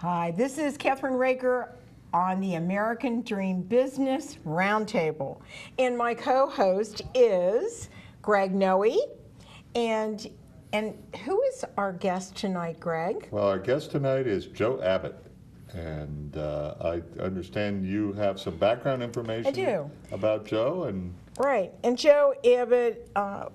Hi, this is Kathryn Raaker on the American Dream Business Roundtable. And my co-host is Greg Noe. And who is our guest tonight, Greg? Well, our guest tonight is JL Abbott. And I understand you have some background information about Joe. And right. And JL Abbott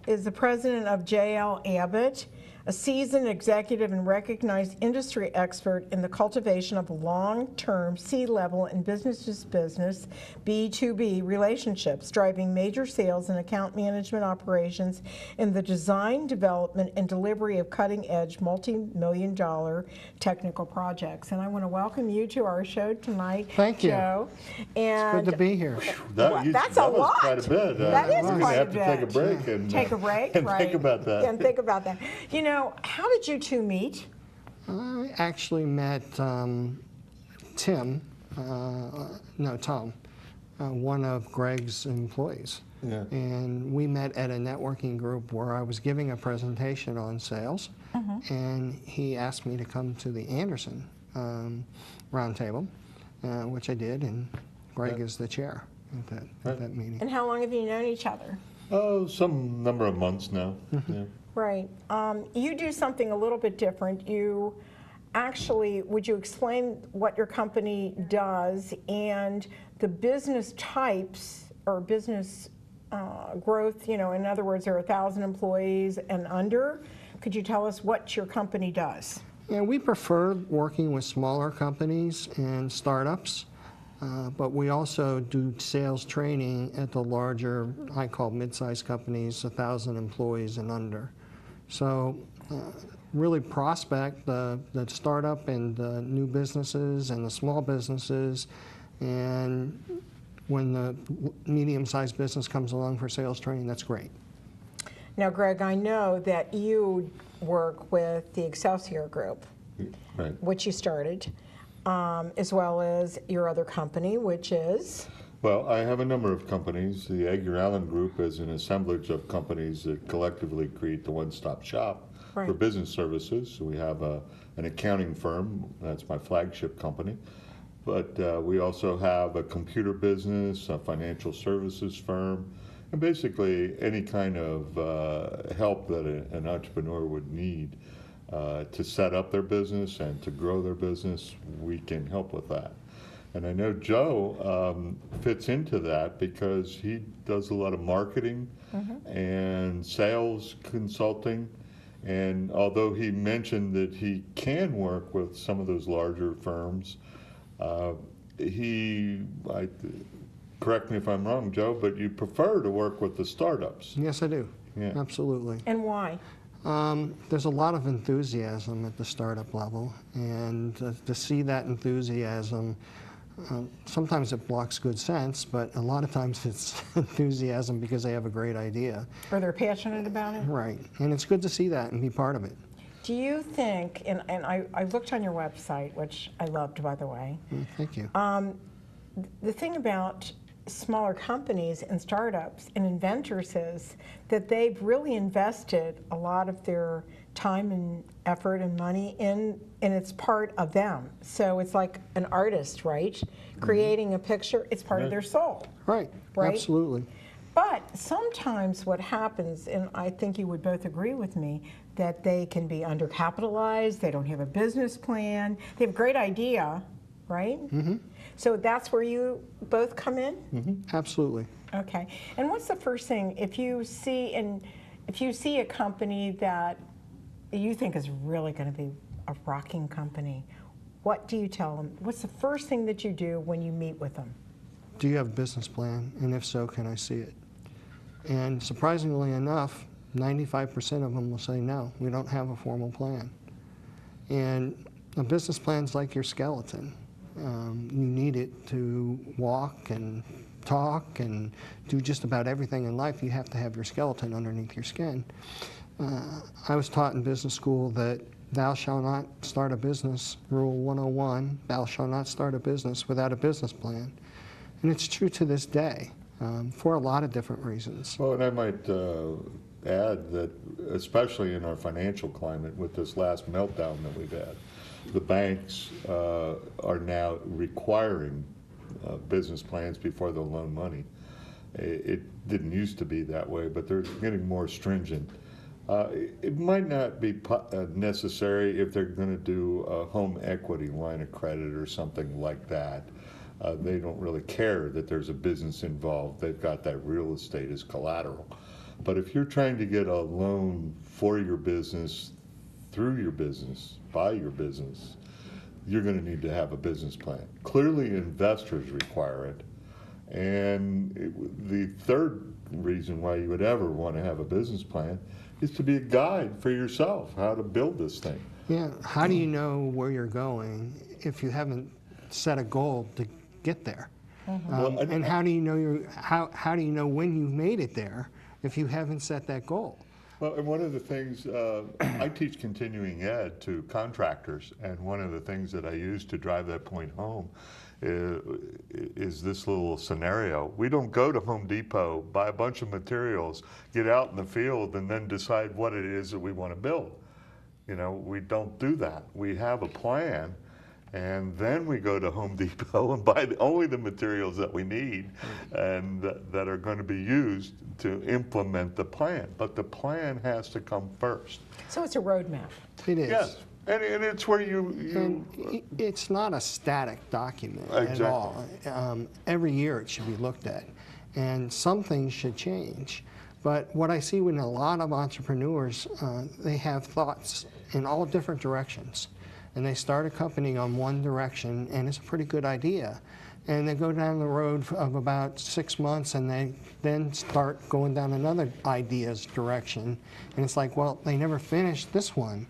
is the president of JL Abbott, a seasoned executive and recognized industry expert in the cultivation of long-term C-level and business-to-business B2B relationships, driving major sales and account management operations in the design, development, and delivery of cutting-edge multi-million-dollar technical projects. And I want to welcome you to our show tonight, Thank you. Joe. And it's good to be here. That's a lot. Quite a bit. That is we're quite going a to have bit. to take a break and take a break, and right? think about that. And think about that. You know, how did you two meet? I actually met Tom, one of Greg's employees. Yeah. And we met at a networking group where I was giving a presentation on sales, and he asked me to come to the Anderson Roundtable, which I did, and Greg is the chair at that meeting. And how long have you known each other? Oh, some number of months now. Yeah. Right. You do something a little bit different. You actually, would you explain what your company does and the business types or business growth? You know, in other words, there are 1,000 employees and under. Could you tell us what your company does? Yeah, we prefer working with smaller companies and startups. But we also do sales training at the larger, I call mid-sized companies, 1,000 employees and under. So really prospect the startup and the new businesses and the small businesses. And when the medium-sized business comes along for sales training, that's great. Now, Greg, I know that you work with the Excelsior Group, Right. which you started. As well as your other company, which is? Well, I have a number of companies. The Edgar Allan Group is an assemblage of companies that collectively create the one-stop shop for business services. So we have an accounting firm. That's my flagship company. But we also have a computer business, a financial services firm, and basically any kind of help that an entrepreneur would need. To set up their business and to grow their business, we can help with that. And I know Joe fits into that because he does a lot of marketing and sales consulting. And although he mentioned that he can work with some of those larger firms, correct me if I'm wrong, Joe, but you prefer to work with the startups. Yes, I do. Yeah. Absolutely. And why? There's a lot of enthusiasm at the startup level, and to see that enthusiasm, sometimes it blocks good sense, but a lot of times it's enthusiasm because they have a great idea. Or they're passionate about it? Right, and it's good to see that and be part of it. Do you think, and I looked on your website, which I loved, by the way. Thank you. The thing about smaller companies and startups and inventors is that they've really invested a lot of their time and effort and money in, and it's part of them. So it's like an artist, right? Creating a picture, it's part of their soul. Right, absolutely. But sometimes what happens, and I think you would both agree with me, that they can be undercapitalized, they don't have a business plan, they have a great idea, right? So that's where you both come in? Absolutely. Okay. And what's the first thing, if you see a company that you think is really going to be a rocking company, what do you tell them? What's the first thing that you do when you meet with them? Do you have a business plan? And if so, can I see it? And surprisingly enough, 95% of them will say no, we don't have a formal plan. And a business plan's like your skeleton. You need it to walk and talk and do just about everything in life. You have to have your skeleton underneath your skin. I was taught in business school that thou shalt not start a business, Rule 101, thou shalt not start a business without a business plan. And it's true to this day for a lot of different reasons. Well, and I might add that, especially in our financial climate with this last meltdown that we've had, the banks are now requiring business plans before they'll loan money. It didn't used to be that way, but they're getting more stringent. It might not be necessary if they're going to do a home equity line of credit or something like that. They don't really care that there's a business involved. They've got that real estate as collateral. But if you're trying to get a loan for your business, through your business, by your business, you're going to need to have a business plan. Clearly, investors require it. And the third reason why you would ever want to have a business plan is to be a guide for yourself, how to build this thing. Yeah, how do you know where you're going if you haven't set a goal to get there? And how do you know how do you know when you've made it there if you haven't set that goal? Well, and one of the things, I teach continuing ed to contractors, and one of the things that I use to drive that point home is this little scenario. We don't go to Home Depot, buy a bunch of materials, get out in the field, and then decide what it is that we want to build. You know, we don't do that. We have a plan, and then we go to Home Depot and buy only the materials that we need and that are going to be used to implement the plan. But the plan has to come first. So it's a roadmap. It is. Yes, and it's where And it's not a static document at all. Every year it should be looked at, and some things should change. But what I see with a lot of entrepreneurs, they have thoughts in all different directions. And they start a company on one direction, and it's a pretty good idea. And they go down the road of about 6 months, and they then start going down another idea's direction. And it's like, well, they never finished this one.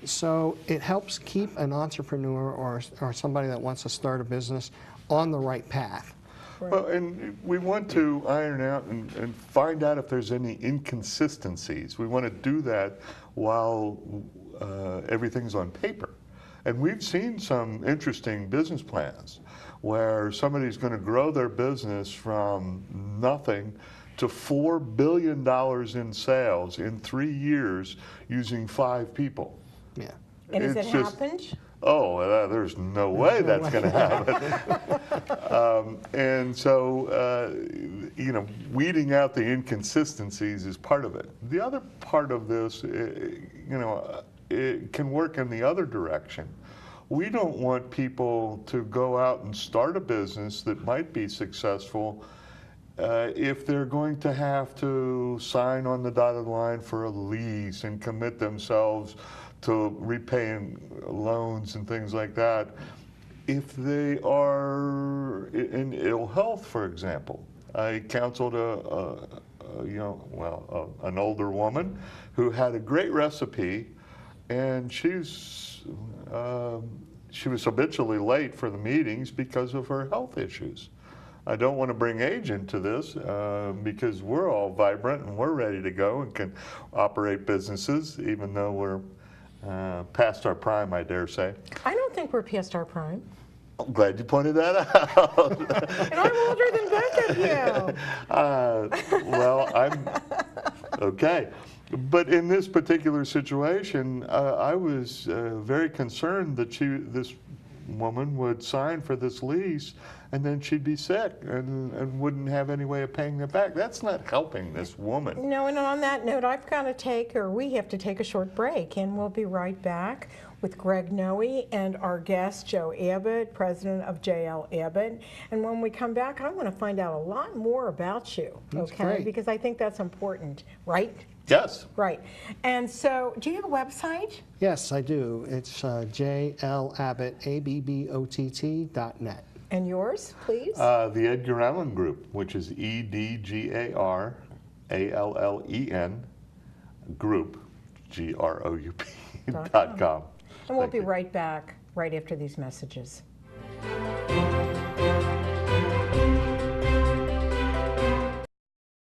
So it helps keep an entrepreneur or somebody that wants to start a business on the right path. Right. Well, and we want to iron out and find out if there's any inconsistencies. We want to do that while everything's on paper. And we've seen some interesting business plans where somebody's going to grow their business from nothing to $4 billion in sales in 3 years using 5 people. Yeah. And has it It's just- happened? Oh, there's no way that's going to happen. And so, you know, weeding out the inconsistencies is part of it. The other part of this, you know, it can work in the other direction. We don't want people to go out and start a business that might be successful if they're going to have to sign on the dotted line for a lease and commit themselves to repaying loans and things like that. If they are in ill health, for example. I counseled an older woman who had a great recipe, and she was habitually late for the meetings because of her health issues. I don't want to bring age into this because we're all vibrant and we're ready to go and can operate businesses, even though we're past our prime, I dare say. I don't think we're past our prime. I'm glad you pointed that out. And I'm older than both of you. Well, I'm okay. But in this particular situation, I was very concerned that this woman would sign for this lease and then she'd be sick and wouldn't have any way of paying it back. That's not helping this woman. No, and on that note, we have to take a short break, and we'll be right back with Greg Noe and our guest, Joe Abbott, president of JL Abbott. And when we come back, I want to find out a lot more about you, That's okay? great. Because I think that's important, right? Yes. Right. And so, do you have a website? Yes, I do. It's JL Abbott, ABBOTT.net. And yours, please? The Edgar Allen Group, which is EDGARALLEN Group, GROUP.com. And we'll Thank be you. right back right after these messages.